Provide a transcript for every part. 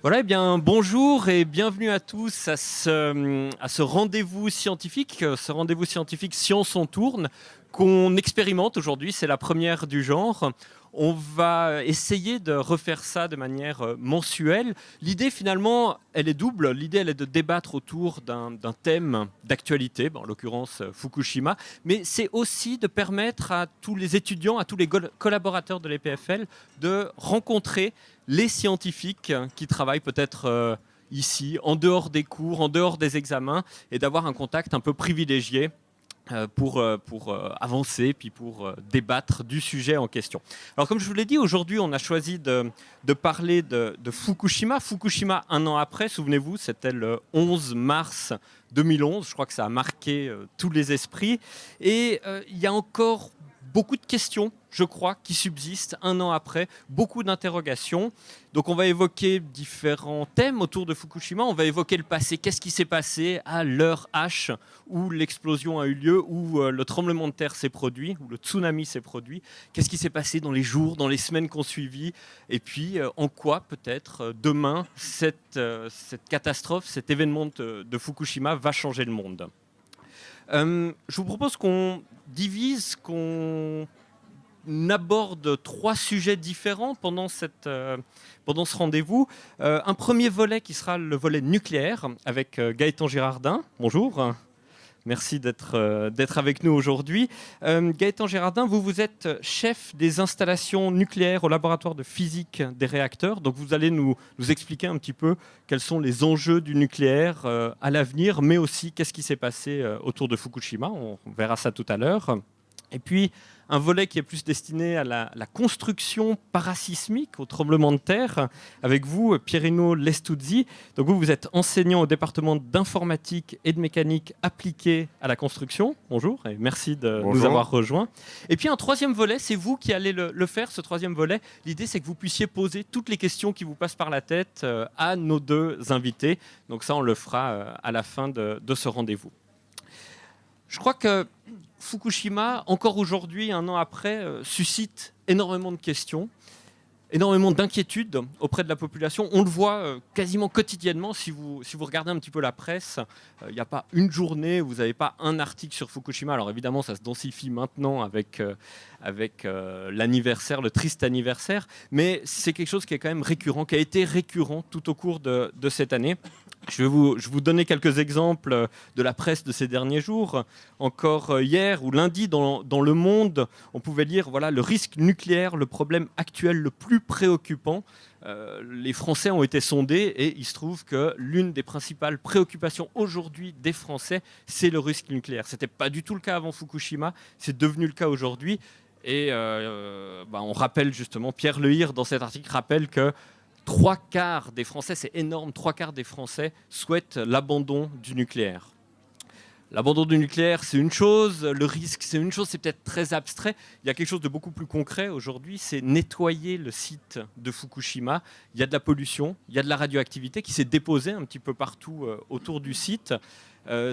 Voilà, eh bien, bonjour et bienvenue à tous à ce rendez-vous scientifique, Science on tourne, qu'on expérimente aujourd'hui. C'est la première du genre. On va essayer de refaire ça de manière mensuelle. L'idée, finalement, elle est double. L'idée, elle est de débattre autour d'un thème d'actualité, en l'occurrence Fukushima, mais c'est aussi de permettre à tous les étudiants, à tous les collaborateurs de l'EPFL de rencontrer les scientifiques qui travaillent peut-être ici, en dehors des cours, en dehors des examens, et d'avoir un contact un peu privilégié pour avancer, puis pour débattre du sujet en question. Alors comme je vous l'ai dit, aujourd'hui on a choisi de parler de Fukushima. Fukushima, un an après, souvenez-vous, c'était le 11 mars 2011. Je crois que ça a marqué tous les esprits. Et il y a encore beaucoup de questions, je crois, qui subsistent un an après, beaucoup d'interrogations. Donc on va évoquer différents thèmes autour de Fukushima. On va évoquer le passé. Qu'est-ce qui s'est passé à l'heure H où l'explosion a eu lieu, où le tremblement de terre s'est produit, où le tsunami s'est produit? Qu'est-ce qui s'est passé dans les jours, dans les semaines qui ont suivi? Et puis en quoi peut-être demain cette catastrophe, cet événement de Fukushima va changer le monde? Je vous propose qu'on divise, qu'on aborde trois sujets différents pendant ce rendez-vous. Un premier volet qui sera le volet nucléaire avec Gaëtan Girardin. Bonjour. Merci d'être avec nous aujourd'hui. Gaëtan Girardin, vous êtes chef des installations nucléaires au laboratoire de physique des réacteurs. Donc vous allez nous expliquer un petit peu quels sont les enjeux du nucléaire à l'avenir, mais aussi qu'est-ce qui s'est passé autour de Fukushima. On verra ça tout à l'heure. Et puis, un volet qui est plus destiné à la construction parasismique, au tremblement de terre, avec vous, Pierino Lestuzzi. Donc vous êtes enseignant au département d'informatique et de mécanique appliquée à la construction. Bonjour et merci de nous avoir rejoints. Et puis un troisième volet, c'est vous qui allez le faire, ce troisième volet. L'idée, c'est que vous puissiez poser toutes les questions qui vous passent par la tête à nos deux invités. Donc ça, on le fera à la fin de ce rendez-vous. Je crois que Fukushima, encore aujourd'hui, un an après, suscite énormément de questions, énormément d'inquiétudes auprès de la population. On le voit quasiment quotidiennement. Si vous regardez un petit peu la presse, il n'y a pas une journée où vous n'avez pas un article sur Fukushima. Alors évidemment, ça se densifie maintenant avec l'anniversaire, le triste anniversaire, mais c'est quelque chose qui est quand même récurrent, qui a été récurrent tout au cours de cette année. Je vais vous donner quelques exemples de la presse de ces derniers jours. Encore hier ou lundi, dans Le Monde, on pouvait lire le risque nucléaire, le problème actuel le plus préoccupant. Les Français ont été sondés et il se trouve que l'une des principales préoccupations aujourd'hui des Français, c'est le risque nucléaire. Ce n'était pas du tout le cas avant Fukushima, c'est devenu le cas aujourd'hui. Et on rappelle justement, Pierre Lehir dans cet article rappelle que 3/4 des Français, c'est énorme, 3/4 des Français souhaitent l'abandon du nucléaire. L'abandon du nucléaire, c'est une chose, le risque, c'est une chose, c'est peut-être très abstrait. Il y a quelque chose de beaucoup plus concret aujourd'hui, c'est nettoyer le site de Fukushima. Il y a de la pollution, il y a de la radioactivité qui s'est déposée un petit peu partout autour du site.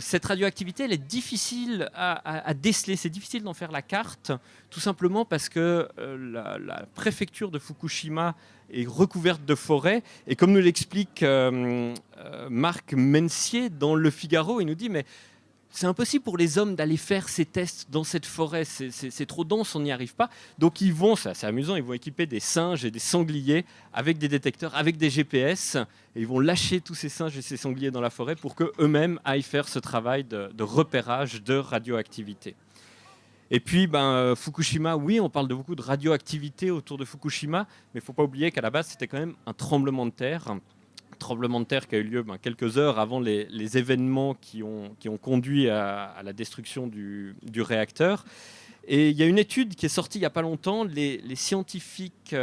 Cette radioactivité, elle est difficile à déceler, c'est difficile d'en faire la carte, tout simplement parce que la préfecture de Fukushima est recouverte de forêts. Et comme nous l'explique Marc Mencier dans Le Figaro, il nous dit « mais c'est impossible pour les hommes d'aller faire ces tests dans cette forêt, c'est trop dense, on n'y arrive pas. » Donc ils vont, c'est assez amusant, ils vont équiper des singes et des sangliers avec des détecteurs, avec des GPS, et ils vont lâcher tous ces singes et ces sangliers dans la forêt pour qu'eux-mêmes aillent faire ce travail de repérage de radioactivité. Et puis, Fukushima, oui, on parle de beaucoup de radioactivité autour de Fukushima, mais il ne faut pas oublier qu'à la base, c'était quand même un tremblement de terre. Tremblement de terre qui a eu lieu quelques heures avant les événements qui ont conduit à la destruction du réacteur. Et il y a une étude qui est sortie il n'y a pas longtemps. Les scientifiques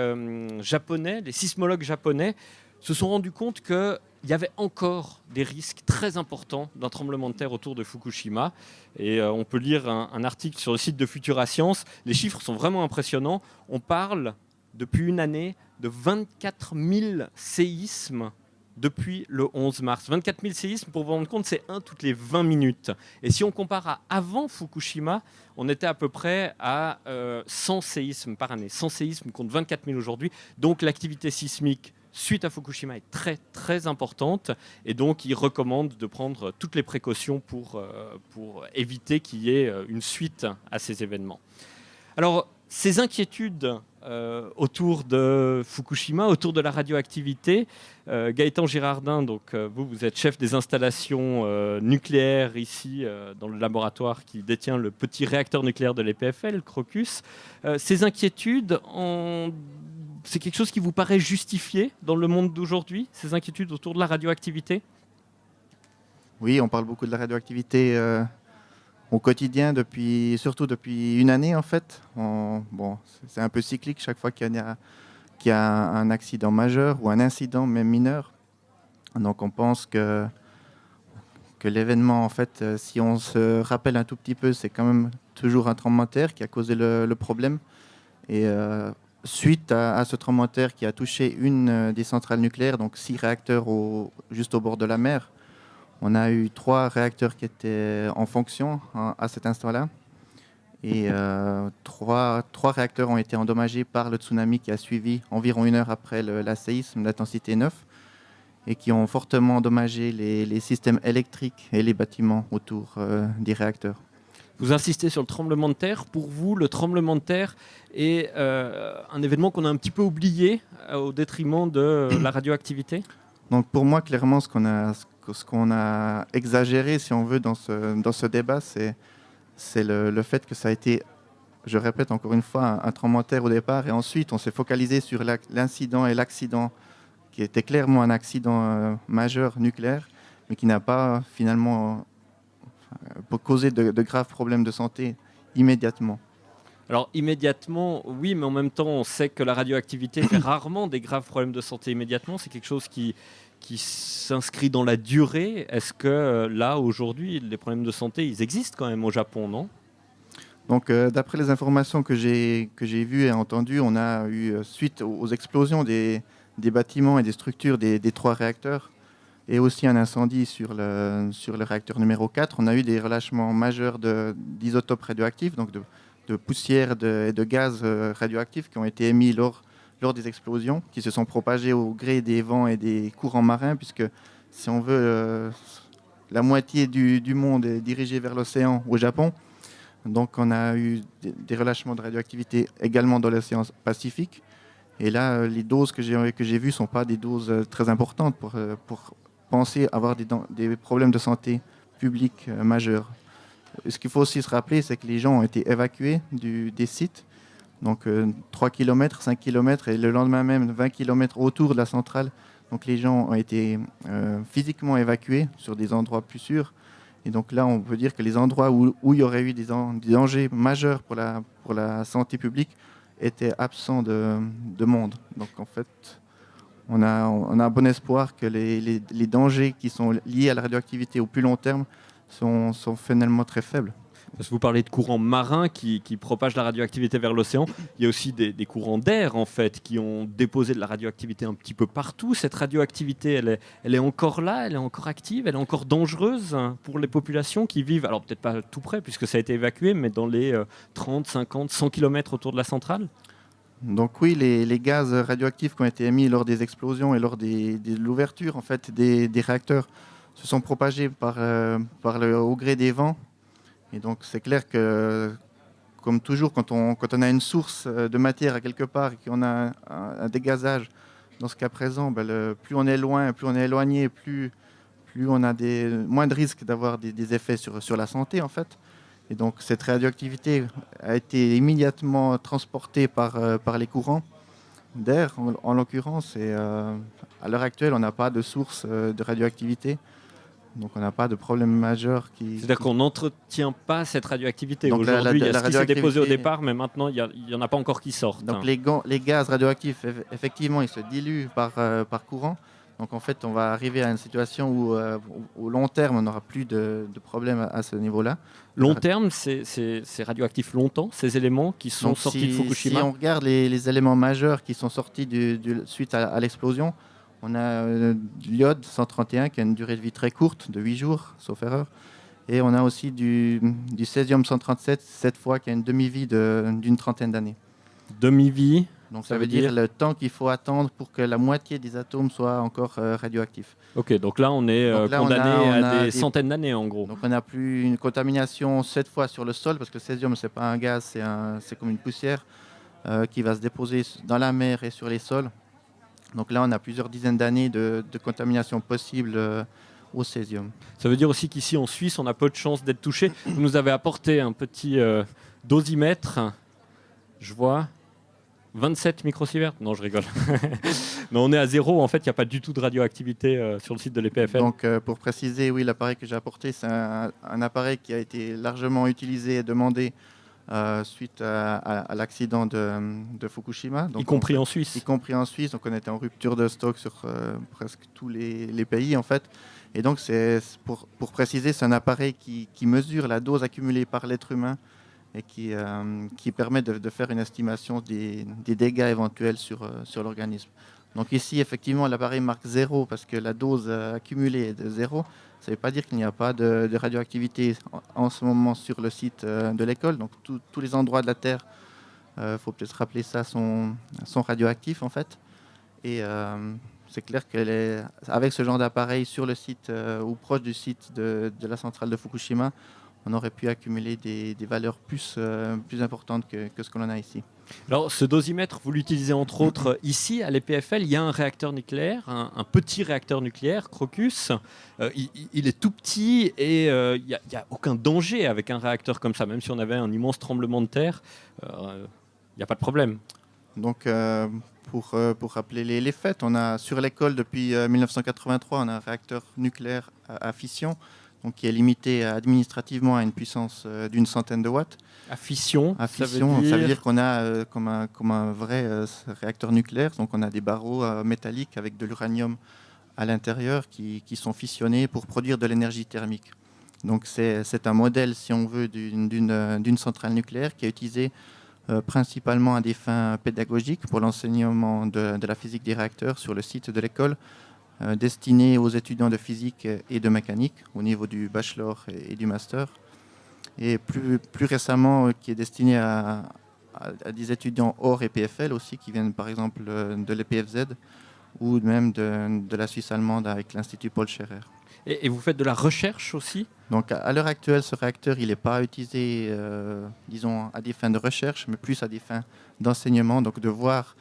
japonais, les sismologues japonais, se sont rendus compte qu'il y avait encore des risques très importants d'un tremblement de terre autour de Fukushima. Et on peut lire un article sur le site de Futura Science. Les chiffres sont vraiment impressionnants. On parle, depuis une année, de 24 000 séismes depuis le 11 mars. 24 000 séismes, pour vous rendre compte, c'est un toutes les 20 minutes. Et si on compare à avant Fukushima, on était à peu près à 100 séismes par année. 100 séismes contre 24 000 aujourd'hui. Donc l'activité sismique suite à Fukushima est très très importante et donc il recommande de prendre toutes les précautions pour éviter qu'il y ait une suite à ces événements. Alors, ces inquiétudes autour de Fukushima, autour de la radioactivité, Gaëtan Girardin, donc, vous êtes chef des installations nucléaires ici dans le laboratoire qui détient le petit réacteur nucléaire de l'EPFL, Crocus. Ces inquiétudes, c'est quelque chose qui vous paraît justifié dans le monde d'aujourd'hui, ces inquiétudes autour de la radioactivité ? Oui, on parle beaucoup de la radioactivité au quotidien, surtout depuis une année en fait. C'est un peu cyclique chaque fois qu'il y a un accident majeur ou un incident même mineur. Donc on pense que l'événement, en fait, si on se rappelle un tout petit peu, c'est quand même toujours un tremblement de terre qui a causé le problème. Et suite à ce tremblement de terre qui a touché une des centrales nucléaires, donc 6 réacteurs juste au bord de la mer, on a eu 3 réacteurs qui étaient en fonction à cet instant-là. Et 3 réacteurs ont été endommagés par le tsunami qui a suivi environ 1 heure après la séisme d'intensité 9 et qui ont fortement endommagé les systèmes électriques et les bâtiments autour des réacteurs. Vous insistez sur le tremblement de terre. Pour vous, le tremblement de terre est un événement qu'on a un petit peu oublié au détriment de la radioactivité ? Donc pour moi, clairement, ce qu'on a exagéré, si on veut, dans ce débat, c'est le fait que ça a été, je répète encore une fois, un tremblement de terre au départ. Et ensuite, on s'est focalisé sur l'incident et l'accident, qui était clairement un accident majeur nucléaire, mais qui n'a pas finalement causé de graves problèmes de santé immédiatement. Alors immédiatement, oui, mais en même temps, on sait que la radioactivité fait rarement des graves problèmes de santé immédiatement. C'est quelque chose qui s'inscrit dans la durée. Est-ce que là, aujourd'hui, les problèmes de santé, ils existent quand même au Japon, non ? Donc, d'après les informations que j'ai vues et entendues, on a eu, suite aux explosions des bâtiments et des structures des 3 réacteurs, et aussi un incendie sur le réacteur numéro 4, on a eu des relâchements majeurs d'isotopes radioactifs, donc de poussière et de gaz radioactifs qui ont été émis lors des explosions, qui se sont propagés au gré des vents et des courants marins, puisque, si on veut, la moitié du monde est dirigée vers l'océan au Japon. Donc on a eu des relâchements de radioactivité également dans l'océan Pacifique. Et là, les doses que j'ai vues ne sont pas des doses très importantes pour penser avoir des problèmes de santé publique majeurs. Ce qu'il faut aussi se rappeler, c'est que les gens ont été évacués des sites, donc 3 km, 5 km, et le lendemain même 20 km autour de la centrale. Donc les gens ont été physiquement évacués sur des endroits plus sûrs. Et donc là, on peut dire que les endroits où il y aurait eu des dangers majeurs pour la santé publique étaient absents de monde. Donc en fait, on a bon espoir que les dangers qui sont liés à la radioactivité au plus long terme sont finalement très faibles. Parce que vous parlez de courants marins qui propagent la radioactivité vers l'océan. Il y a aussi des courants d'air, en fait, qui ont déposé de la radioactivité un petit peu partout. Cette radioactivité, elle est encore là, elle est encore active, elle est encore dangereuse pour les populations qui vivent, alors peut-être pas tout près, puisque ça a été évacué, mais dans les 30, 50, 100 km autour de la centrale. Donc oui, les gaz radioactifs qui ont été émis lors des explosions et lors de l'ouverture en fait, des réacteurs se sont propagés au gré des vents. Et donc c'est clair que, comme toujours, quand on a une source de matière à quelque part et qu'on a un dégazage, dans ce cas présent, plus on est loin, plus on est éloigné, plus on a moins de risques d'avoir des effets sur la santé en fait. Et donc cette radioactivité a été immédiatement transportée par les courants d'air, en l'occurrence. Et à l'heure actuelle, on n'a pas de source de radioactivité. Donc on n'a pas de problème majeur C'est-à-dire qu'on n'entretient pas cette radioactivité. Donc aujourd'hui, il y a ce qui s'est déposé au radioactivité... départ, mais maintenant, il n'y en a pas encore qui sortent. Donc les gaz radioactifs, effectivement, ils se diluent par courant. Donc en fait, on va arriver à une situation où, au long terme, on n'aura plus de problème à ce niveau-là. Long terme, c'est radioactif l'ion, ces éléments qui sont sortis de Fukushima. Si on regarde les éléments majeurs qui sont sortis suite à l'explosion, on a l'iode 131 qui a une durée de vie très courte, de 8 jours, sauf erreur. Et on a aussi du césium 137, cette fois, qui a une demi-vie d'une 30aine d'années. Demi-vie, Donc ça veut dire le temps qu'il faut attendre pour que la moitié des atomes soient encore radioactifs. Ok, donc là on est condamné à des centaines d'années en gros. Donc on n'a plus une contamination cette fois sur le sol, parce que le césium c'est pas un gaz, c'est comme une poussière qui va se déposer dans la mer et sur les sols. Donc là on a plusieurs dizaines d'années de contamination possible au césium. Ça veut dire aussi qu'ici en Suisse on a peu de chances d'être touché. Vous nous avez apporté un petit dosimètre, je vois. 27 microsieverts? Non, je rigole. Non, on est à 0. En fait, il n'y a pas du tout de radioactivité sur le site de l'EPFL. Donc, pour préciser, oui, l'appareil que j'ai apporté, c'est un appareil qui a été largement utilisé et demandé suite à l'accident de Fukushima. Donc, y compris en Suisse. Y compris en Suisse. Donc, on était en rupture de stock sur presque tous les pays, en fait. Et donc, pour préciser, c'est un appareil qui mesure la dose accumulée par l'être humain et qui permet de faire une estimation des dégâts éventuels sur l'organisme. Donc ici, effectivement, l'appareil marque 0 parce que la dose accumulée est de 0. Ça ne veut pas dire qu'il n'y a pas de radioactivité en ce moment sur le site de l'école. Donc tous les endroits de la Terre, faut peut-être rappeler ça, sont radioactifs en fait. Et c'est clair qu'avec ce genre d'appareil sur le site ou proche du site de la centrale de Fukushima, on aurait pu accumuler des valeurs plus importantes que ce que l'on a ici. Alors, ce dosimètre, vous l'utilisez entre autres ici, à l'EPFL. Il y a un réacteur nucléaire, un petit réacteur nucléaire, Crocus. Il est tout petit et il n'y a aucun danger avec un réacteur comme ça. Même si on avait un immense tremblement de terre, il n'y a pas de problème. Donc, pour rappeler les faits, on a sur l'école depuis 1983, on a un réacteur nucléaire à fission, donc qui est limité administrativement à une puissance d'une centaine de watts. À fission, ça veut dire qu'on a comme un vrai réacteur nucléaire. Donc on a des barreaux métalliques avec de l'uranium à l'intérieur qui sont fissionnés pour produire de l'énergie thermique. Donc c'est un modèle, si on veut, d'une centrale nucléaire qui est utilisée principalement à des fins pédagogiques pour l'enseignement de la physique des réacteurs sur le site de l'école, destiné aux étudiants de physique et de mécanique au niveau du bachelor et du master, et plus récemment qui est destiné à des étudiants hors EPFL aussi, qui viennent par exemple de l'EPFZ ou même de la Suisse allemande avec l'Institut Paul Scherrer. Et vous faites de la recherche aussi? Donc à l'heure actuelle, ce réacteur, il n'est pas utilisé, disons, à des fins de recherche, mais plus à des fins d'enseignement, donc de voir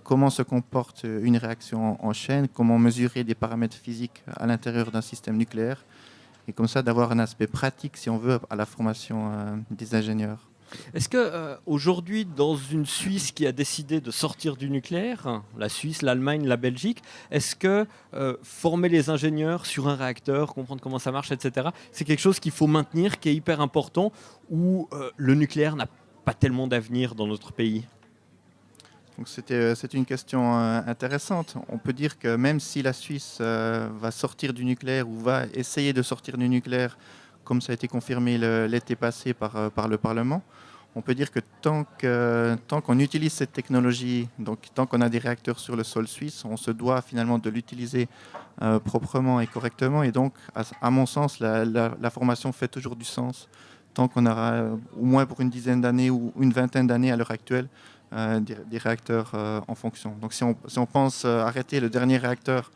comment se comporte une réaction en chaîne, comment mesurer des paramètres physiques à l'intérieur d'un système nucléaire, et comme ça d'avoir un aspect pratique, si on veut, à la formation des ingénieurs. Est-ce qu'aujourd'hui, dans une Suisse qui a décidé de sortir du nucléaire, la Suisse, l'Allemagne, la Belgique, est-ce que former les ingénieurs sur un réacteur, comprendre comment ça marche, etc., c'est quelque chose qu'il faut maintenir, qui est hyper important, ou le nucléaire n'a pas tellement d'avenir dans notre pays? Donc c'est une question intéressante. On peut dire que même si la Suisse va sortir du nucléaire ou va essayer de sortir du nucléaire, comme ça a été confirmé l'été passé par le Parlement, on peut dire que tant qu'on utilise cette technologie, donc tant qu'on a des réacteurs sur le sol suisse, on se doit finalement de l'utiliser proprement et correctement. Et donc, à mon sens, la formation fait toujours du sens, tant qu'on aura au moins pour une dizaine d'années ou une vingtaine d'années à l'heure actuelle, des réacteurs en fonction. Donc si on pense arrêter le dernier réacteur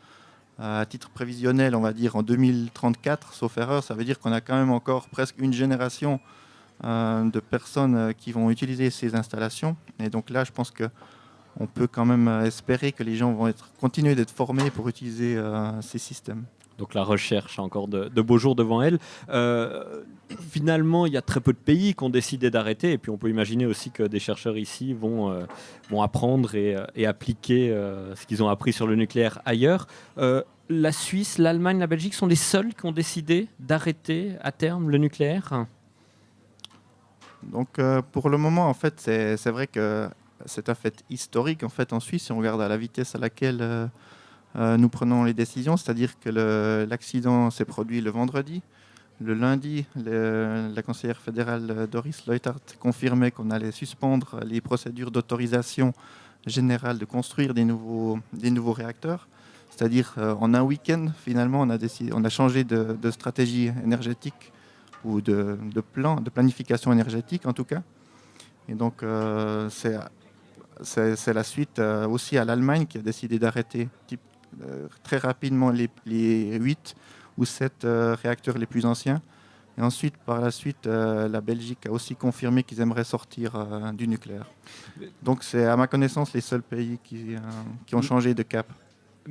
à titre prévisionnel, on va dire en 2034, sauf erreur, ça veut dire qu'on a quand même encore presque une génération de personnes qui vont utiliser ces installations. Et donc là, je pense qu'on peut quand même espérer que les gens vont continuer d'être formés pour utiliser ces systèmes. Donc la recherche a encore de beaux jours devant elle. Finalement, il y a très peu de pays qui ont décidé d'arrêter. Et puis on peut imaginer aussi que des chercheurs ici vont apprendre et appliquer ce qu'ils ont appris sur le nucléaire ailleurs. La Suisse, l'Allemagne, la Belgique sont les seuls qui ont décidé d'arrêter à terme le nucléaire? Donc pour le moment, en fait, c'est vrai que c'est un fait historique en fait en Suisse. Si on regarde à la vitesse à laquelle nous prenons les décisions, c'est-à-dire que l'accident s'est produit le vendredi. Le lundi, la conseillère fédérale Doris Leuthard confirmait qu'on allait suspendre les procédures d'autorisation générale de construire des nouveaux réacteurs. C'est-à-dire en un week-end, finalement, on a changé de stratégie énergétique ou de planification énergétique en tout cas. Et donc c'est c'est la suite aussi à l'Allemagne qui a décidé d'arrêter très rapidement les 8 ou 7 réacteurs les plus anciens. Et ensuite, par la suite, la Belgique a aussi confirmé qu'ils aimeraient sortir du nucléaire. Donc c'est à ma connaissance les seuls pays qui ont changé de cap.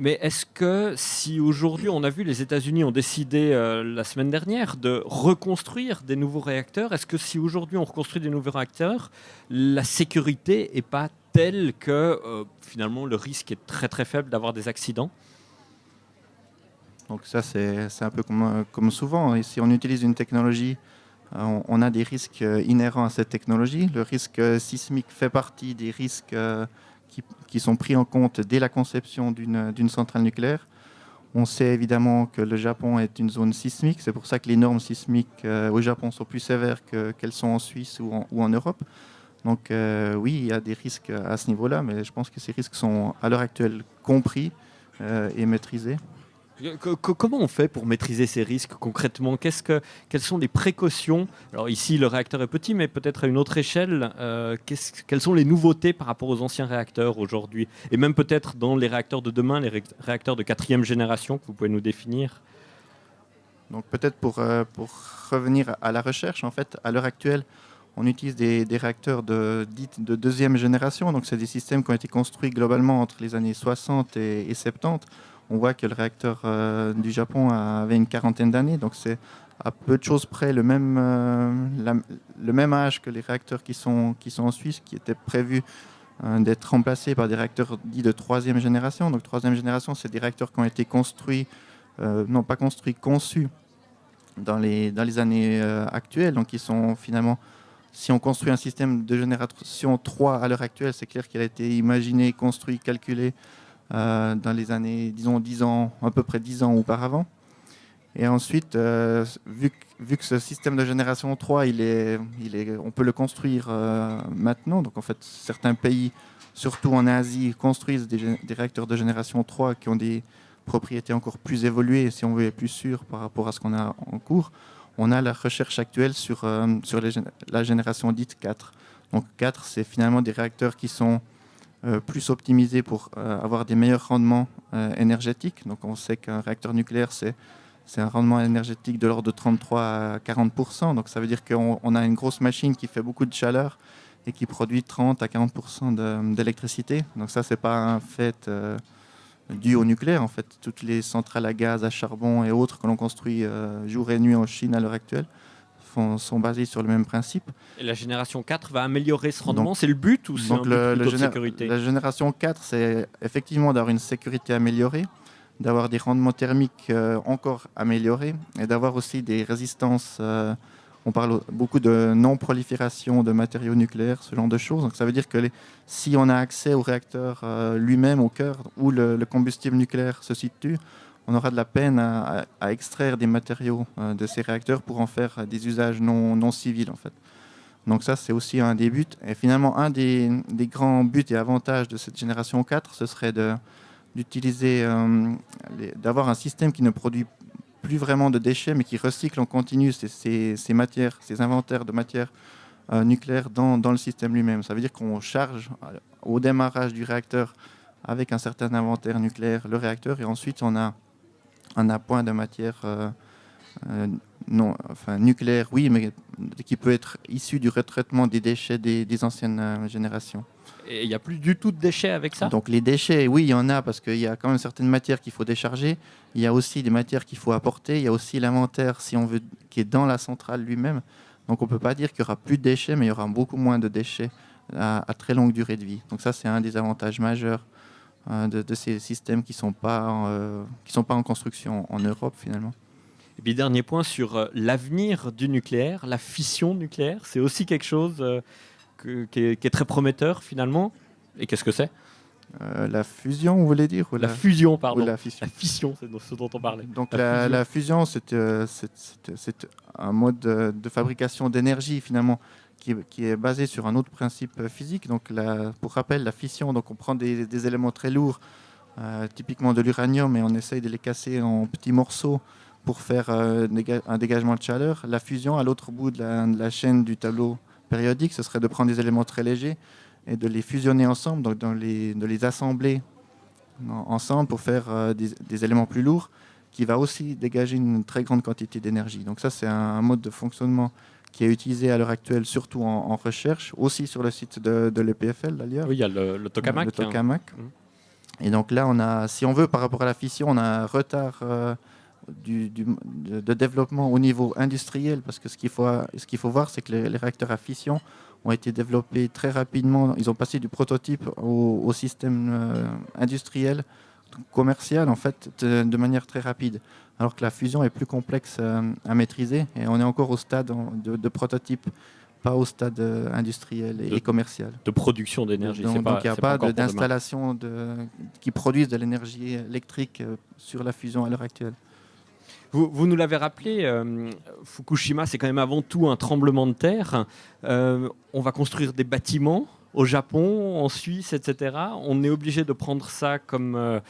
Mais est-ce que si aujourd'hui on a vu les États-Unis ont décidé la semaine dernière de reconstruire des nouveaux réacteurs, est-ce que si aujourd'hui on reconstruit des nouveaux réacteurs, la sécurité n'est pas telle que finalement le risque est très très faible d'avoir des accidents? Donc ça c'est un peu comme souvent. Et si on utilise une technologie, on a des risques inhérents à cette technologie. Le risque sismique fait partie des risques qui sont pris en compte dès la conception d'une centrale nucléaire. On sait évidemment que le Japon est une zone sismique. C'est pour ça que les normes sismiques au Japon sont plus sévères qu'elles sont en Suisse ou en Europe. Donc oui, il y a des risques à ce niveau-là, mais je pense que ces risques sont à l'heure actuelle compris et maîtrisés. Comment on fait pour maîtriser ces risques concrètement? Quelles sont les précautions? Alors ici, le réacteur est petit, mais peut-être à une autre échelle. Quelles sont les nouveautés par rapport aux anciens réacteurs aujourd'hui? Et même peut-être dans les réacteurs de demain, les réacteurs de 4e génération que vous pouvez nous définir? Donc peut-être pour revenir à la recherche, en fait, à l'heure actuelle, on utilise des réacteurs de 2e génération. Donc c'est des systèmes qui ont été construits globalement entre les années 60 et 70. On voit que le réacteur du Japon avait une quarantaine d'années, donc c'est à peu de choses près le même âge que les réacteurs qui sont en Suisse, qui étaient prévus d'être remplacés par des réacteurs dits de 3e génération. Donc 3e génération, c'est des réacteurs qui ont été construits, non pas construits, conçus dans les années actuelles. Donc ils sont finalement, si on construit un système de génération 3 à l'heure actuelle, c'est clair qu'il a été imaginé, construit, calculé dans les années, disons 10 ans, à peu près 10 ans auparavant. Et ensuite, vu que ce système de génération 3, on peut le construire maintenant. Donc en fait, certains pays, surtout en Asie, construisent des réacteurs de génération 3 qui ont des propriétés encore plus évoluées, si on veut, et plus sûres par rapport à ce qu'on a en cours. On a la recherche actuelle sur la génération dite 4. Donc 4, c'est finalement des réacteurs qui sont plus optimisés pour avoir des meilleurs rendements énergétiques. Donc on sait qu'un réacteur nucléaire, c'est un rendement énergétique de l'ordre de 33 à 40%. Donc ça veut dire qu'on a une grosse machine qui fait beaucoup de chaleur et qui produit 30 à 40% d'électricité. Donc ça, c'est pas un fait dû au nucléaire. En fait, toutes les centrales à gaz, à charbon et autres que l'on construit jour et nuit en Chine à l'heure actuelle sont basées sur le même principe. Et la génération 4 va améliorer ce rendement, c'est le but ou c'est un but plutôt de sécurité? La génération 4, c'est effectivement d'avoir une sécurité améliorée, d'avoir des rendements thermiques encore améliorés et d'avoir aussi des résistances. On parle beaucoup de non-prolifération de matériaux nucléaires, ce genre de choses. Donc ça veut dire que si on a accès au réacteur lui-même, au cœur, où le combustible nucléaire se situe, on aura de la peine à extraire des matériaux de ces réacteurs pour en faire des usages non civils, en fait. Donc ça, c'est aussi un des buts. Et finalement, un des grands buts et avantages de cette génération 4, ce serait d'utiliser, d'avoir un système qui ne produit plus vraiment de déchets, mais qui recycle en continu ces matières, ces inventaires de matières nucléaires dans le système lui-même. Ça veut dire qu'on charge au démarrage du réacteur avec un certain inventaire nucléaire le réacteur, et ensuite on a un appoint de matière nucléaire, oui, mais qui peut être issu du retraitement des déchets des anciennes générations. Et il n'y a plus du tout de déchets avec ça? Donc les déchets, oui, il y en a, parce qu'il y a quand même certaines matières qu'il faut décharger. Il y a aussi des matières qu'il faut apporter. Il y a aussi l'inventaire, si on veut, qui est dans la centrale lui-même. Donc on ne peut pas dire qu'il n'y aura plus de déchets, mais il y aura beaucoup moins de déchets à très longue durée de vie. Donc ça, c'est un des avantages majeurs de ces systèmes qui sont pas en construction en Europe, finalement. Et puis dernier point sur l'avenir du nucléaire, la fission nucléaire, c'est aussi quelque chose qui est très prometteur finalement. Et qu'est-ce que c'est? La fusion, vous voulez dire, ou la fusion, pardon. Ou la fission. La fission, c'est ce dont on parlait. Donc la fusion, c'est un mode de fabrication d'énergie finalement qui est basé sur un autre principe physique. Donc pour rappel, la fission, donc on prend des éléments très lourds, typiquement de l'uranium, et on essaye de les casser en petits morceaux pour faire un dégagement de chaleur. La fusion, à l'autre bout de la chaîne du tableau périodique, ce serait de prendre des éléments très légers et de les fusionner ensemble, donc de les assembler ensemble pour faire des éléments plus lourds, qui va aussi dégager une très grande quantité d'énergie. Donc ça, c'est un mode de fonctionnement qui est utilisé à l'heure actuelle, surtout en recherche, aussi sur le site de l'EPFL d'ailleurs. Oui, il y a le tokamak. Le tokamak. Et donc là, si on veut, par rapport à la fission, on a un retard de développement au niveau industriel, parce que ce qu'il faut voir, c'est que les réacteurs à fission ont été développés très rapidement. Ils ont passé du prototype au système industriel, commercial, en fait, de manière très rapide. Alors que la fusion est plus complexe à maîtriser, et on est encore au stade de prototype, pas au stade industriel et commercial. De production d'énergie. Donc il n'y a pas d'installation qui produisent de l'énergie électrique sur la fusion à l'heure actuelle. Vous nous l'avez rappelé, Fukushima, c'est quand même avant tout un tremblement de terre. On va construire des bâtiments au Japon, en Suisse, etc. On est obligé de prendre ça comme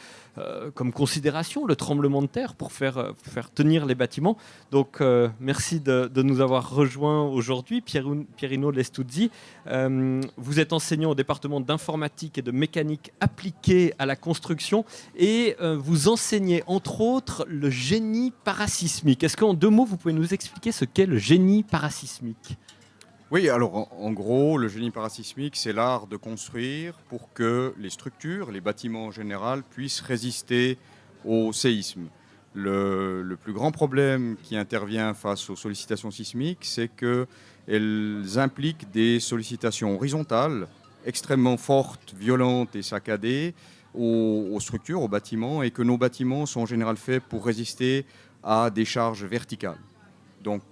considération, le tremblement de terre, pour faire tenir les bâtiments. Donc, merci de nous avoir rejoints aujourd'hui. Pierino Lestuzzi, vous êtes enseignant au département d'informatique et de mécanique appliquée à la construction et vous enseignez, entre autres, le génie parasismique. Est-ce qu'en 2 mots, vous pouvez nous expliquer ce qu'est le génie parasismique ? Oui, alors en gros, le génie parasismique, c'est l'art de construire pour que les structures, les bâtiments en général, puissent résister au séisme. Le plus grand problème qui intervient face aux sollicitations sismiques, c'est qu'elles impliquent des sollicitations horizontales extrêmement fortes, violentes et saccadées aux structures, aux bâtiments, et que nos bâtiments sont en général faits pour résister à des charges verticales. Donc,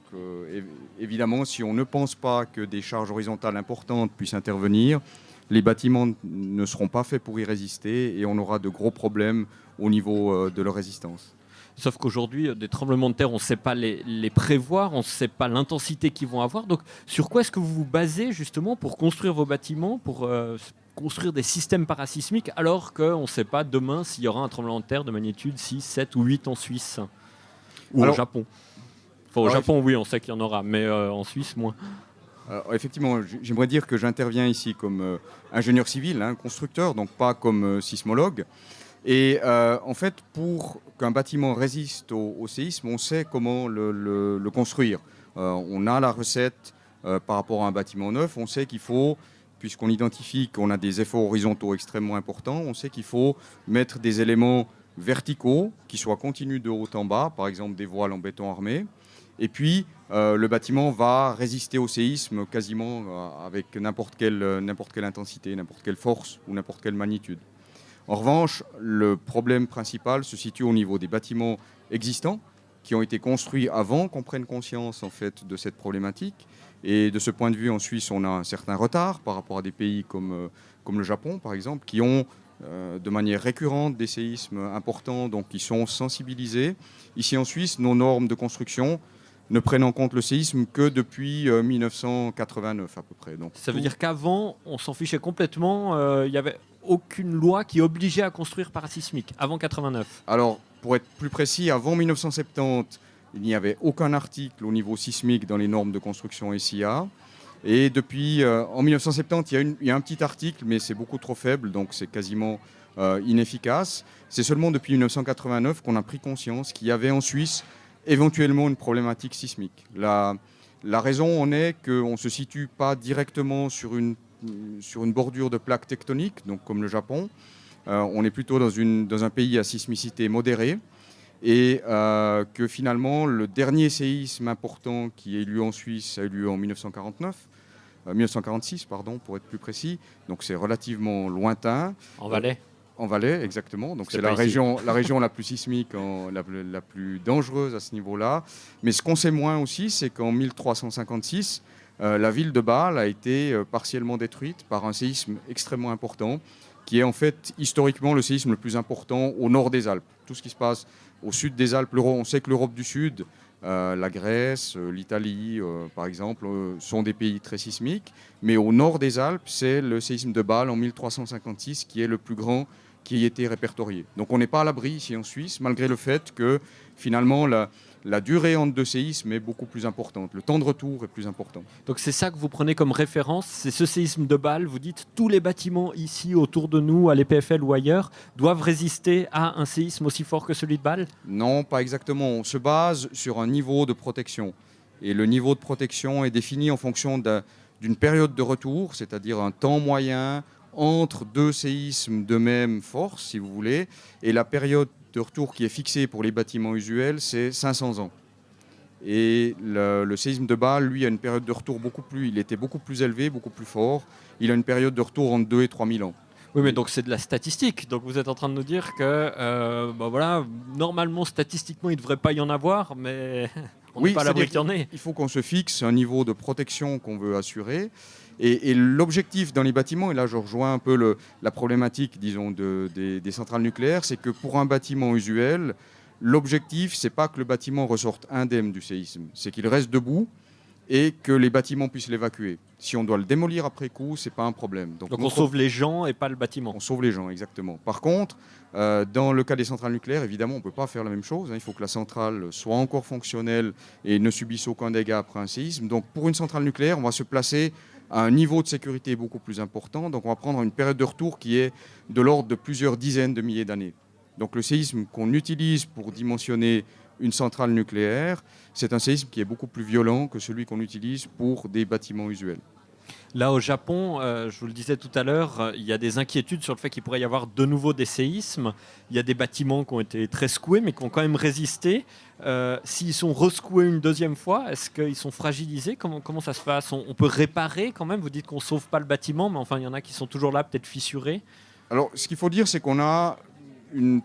évidemment, si on ne pense pas que des charges horizontales importantes puissent intervenir, les bâtiments ne seront pas faits pour y résister et on aura de gros problèmes au niveau de leur résistance. Sauf qu'aujourd'hui, des tremblements de terre, on ne sait pas les prévoir, on ne sait pas l'intensité qu'ils vont avoir. Donc, sur quoi est-ce que vous vous basez justement pour construire vos bâtiments, pour construire des systèmes parasismiques, alors qu'on ne sait pas demain s'il y aura un tremblement de terre de magnitude 6, 7 ou 8 en Suisse ou au Japon? Au Japon, oui, on sait qu'il y en aura, mais en Suisse, moins. Alors, effectivement, j'aimerais dire que j'interviens ici comme ingénieur civil, constructeur, donc pas comme sismologue. Et en fait, pour qu'un bâtiment résiste au séisme, on sait comment le construire. On a la recette par rapport à un bâtiment neuf. On sait qu'il faut, puisqu'on identifie qu'on a des efforts horizontaux extrêmement importants, on sait qu'il faut mettre des éléments verticaux qui soient continus de haut en bas, par exemple des voiles en béton armé. Et puis, le bâtiment va résister au séisme quasiment avec n'importe quelle intensité, n'importe quelle force ou n'importe quelle magnitude. En revanche, le problème principal se situe au niveau des bâtiments existants qui ont été construits avant qu'on prenne conscience en fait, de cette problématique. Et de ce point de vue, en Suisse, on a un certain retard par rapport à des pays comme le Japon, par exemple, qui ont de manière récurrente des séismes importants, donc qui sont sensibilisés. Ici en Suisse, nos normes de construction ne prennent en compte le séisme que depuis 1989 à peu près. Donc, ça veut dire qu'avant, on s'en fichait complètement, il n'y avait aucune loi qui obligeait à construire parasismique, avant 89. Alors, pour être plus précis, avant 1970, il n'y avait aucun article au niveau sismique dans les normes de construction SIA. Et depuis, en 1970, il y a un petit article, mais c'est beaucoup trop faible, donc c'est quasiment inefficace. C'est seulement depuis 1989 qu'on a pris conscience qu'il y avait en Suisse éventuellement une problématique sismique. La raison en est qu'on ne se situe pas directement sur une bordure de plaques tectoniques, donc comme le Japon. On est plutôt dans un pays à sismicité modérée et que finalement le dernier séisme important qui a eu lieu en Suisse a eu lieu en 1946 pardon, pour être plus précis, donc c'est relativement lointain. En Valais. En Valais, exactement. Donc c'est la région la plus sismique, la plus dangereuse à ce niveau-là. Mais ce qu'on sait moins aussi, c'est qu'en 1356, la ville de Bâle a été partiellement détruite par un séisme extrêmement important, qui est en fait historiquement le séisme le plus important au nord des Alpes. Tout ce qui se passe au sud des Alpes, on sait que l'Europe du Sud, la Grèce, l'Italie, par exemple, sont des pays très sismiques. Mais au nord des Alpes, c'est le séisme de Bâle en 1356 qui est le plus grand qui étaient répertoriés. Donc on n'est pas à l'abri ici en Suisse, malgré le fait que finalement la durée entre deux séismes est beaucoup plus importante, le temps de retour est plus important. Donc c'est ça que vous prenez comme référence, c'est ce séisme de Bâle. Vous dites tous les bâtiments ici autour de nous, à l'EPFL ou ailleurs, doivent résister à un séisme aussi fort que celui de Bâle? Non, pas exactement. On se base sur un niveau de protection. Et le niveau de protection est défini en fonction d'une période de retour, c'est-à-dire un temps moyen entre deux séismes de même force, si vous voulez. Et la période de retour qui est fixée pour les bâtiments usuels, c'est 500 ans. Et le séisme de Bâle, lui, a une période de retour il était beaucoup plus élevé, beaucoup plus fort. Il a une période de retour entre 2 et 3 000 ans. Oui, mais donc c'est de la statistique. Donc vous êtes en train de nous dire que, voilà, normalement, statistiquement, il ne devrait pas y en avoir, mais on n'est pas à l'abri qu'il y en ait. Il faut qu'on se fixe un niveau de protection qu'on veut assurer. Et l'objectif dans les bâtiments, et là je rejoins un peu la problématique, disons, des centrales nucléaires, c'est que pour un bâtiment usuel, l'objectif, c'est pas que le bâtiment ressorte indemne du séisme, c'est qu'il reste debout et que les bâtiments puissent l'évacuer. Si on doit le démolir après coup, c'est pas un problème. Donc on sauve les gens et pas le bâtiment. On sauve les gens, exactement. Par contre, dans le cas des centrales nucléaires, évidemment, on ne peut pas faire la même chose. Il faut que la centrale soit encore fonctionnelle et ne subisse aucun dégât après un séisme. Donc pour une centrale nucléaire, on va se placer à un niveau de sécurité beaucoup plus important. Donc on va prendre une période de retour qui est de l'ordre de plusieurs dizaines de milliers d'années. Donc le séisme qu'on utilise pour dimensionner une centrale nucléaire, c'est un séisme qui est beaucoup plus violent que celui qu'on utilise pour des bâtiments usuels. Là, au Japon, je vous le disais tout à l'heure, il y a des inquiétudes sur le fait qu'il pourrait y avoir de nouveau des séismes. Il y a des bâtiments qui ont été très secoués, mais qui ont quand même résisté. S'ils sont resecoués une deuxième fois, est-ce qu'ils sont fragilisés? Comment ça se passe? On peut réparer quand même? Vous dites qu'on ne sauve pas le bâtiment, mais enfin, il y en a qui sont toujours là, peut-être fissurés. Alors, ce qu'il faut dire, c'est qu'on a une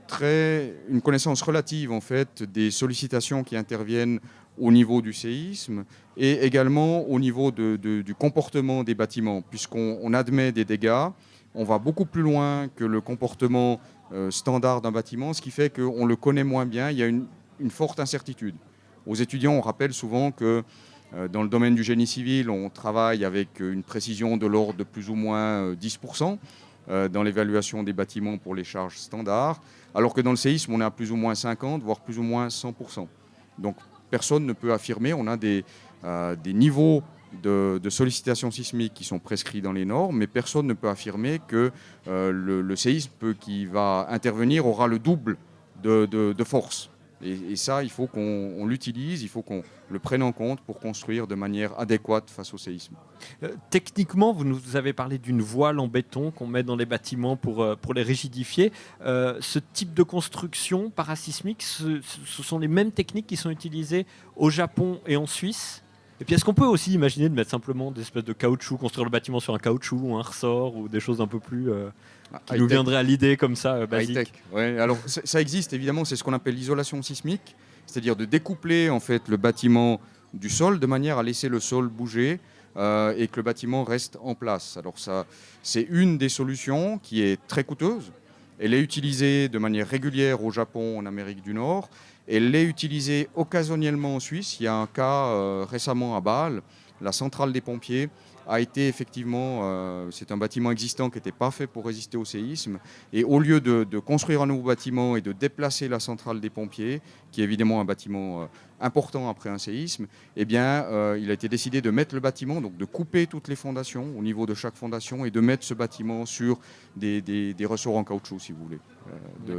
connaissance relative en fait des sollicitations qui interviennent au niveau du séisme et également au niveau du comportement des bâtiments. Puisqu'on admet des dégâts, on va beaucoup plus loin que le comportement standard d'un bâtiment, ce qui fait qu'on le connaît moins bien. Il y a une forte incertitude. Aux étudiants, on rappelle souvent que dans le domaine du génie civil, on travaille avec une précision de l'ordre de plus ou moins 10%. Dans l'évaluation des bâtiments pour les charges standards, alors que dans le séisme, on est à plus ou moins 50, voire plus ou moins 100%. Donc personne ne peut affirmer, on a des niveaux de sollicitation sismique qui sont prescrits dans les normes, mais personne ne peut affirmer que le séisme qui va intervenir aura le double de force. Et ça, il faut qu'on l'utilise, il faut qu'on le prenne en compte pour construire de manière adéquate face au séisme. Techniquement, vous nous avez parlé d'une voile en béton qu'on met dans les bâtiments pour les rigidifier. Ce type de construction parasismique, ce sont les mêmes techniques qui sont utilisées au Japon et en Suisse? Et puis, est-ce qu'on peut aussi imaginer de mettre simplement des espèces de caoutchouc, construire le bâtiment sur un caoutchouc ou un ressort ou des choses un peu plus qui nous viendraient à l'idée comme ça, basique? High-tech, ouais. Alors ça existe évidemment, c'est ce qu'on appelle l'isolation sismique, c'est-à-dire de découpler en fait le bâtiment du sol de manière à laisser le sol bouger et que le bâtiment reste en place. Alors ça, c'est une des solutions qui est très coûteuse. Elle est utilisée de manière régulière au Japon, en Amérique du Nord. Elle est utilisée occasionnellement en Suisse. Il y a un cas récemment à Bâle. La centrale des pompiers a été effectivement, c'est un bâtiment existant qui n'était pas fait pour résister au séisme. Et au lieu de construire un nouveau bâtiment et de déplacer la centrale des pompiers, qui est évidemment un bâtiment important après un séisme, eh bien, il a été décidé de mettre le bâtiment, donc de couper toutes les fondations au niveau de chaque fondation et de mettre ce bâtiment sur des ressorts en caoutchouc, si vous voulez,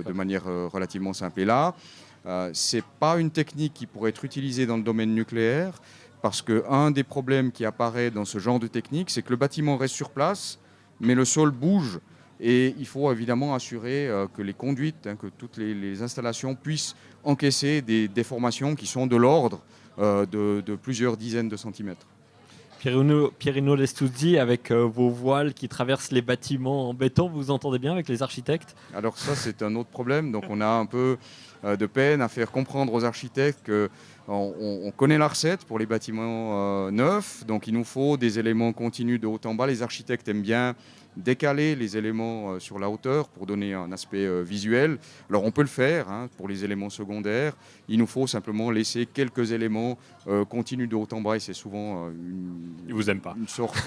de manière relativement simple. Et là, ce n'est pas une technique qui pourrait être utilisée dans le domaine nucléaire, parce qu'un des problèmes qui apparaît dans ce genre de technique, c'est que le bâtiment reste sur place, mais le sol bouge. Et il faut évidemment assurer que les conduites, que toutes les installations puissent encaisser des déformations qui sont de l'ordre de plusieurs dizaines de centimètres. Pierino Lestuzzi, avec vos voiles qui traversent les bâtiments en béton, vous entendez bien avec les architectes? Alors ça, c'est un autre problème. Donc on a un peu de peine à faire comprendre aux architectes qu'on connaît la recette pour les bâtiments neufs. Donc il nous faut des éléments continus de haut en bas. Les architectes aiment bien décaler les éléments sur la hauteur pour donner un aspect visuel. Alors on peut le faire pour les éléments secondaires. Il nous faut simplement laisser quelques éléments continus de haut en bas. Et c'est souvent Ils vous aiment pas. une sorte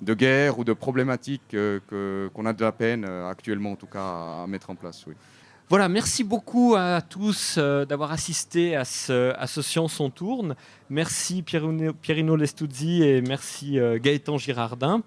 de guerre ou de problématique qu'on a de la peine actuellement en tout cas à mettre en place. Oui. Voilà, merci beaucoup à tous d'avoir assisté à ce Science on tourne. Merci Pierino Lestuzzi et merci Gaëtan Girardin.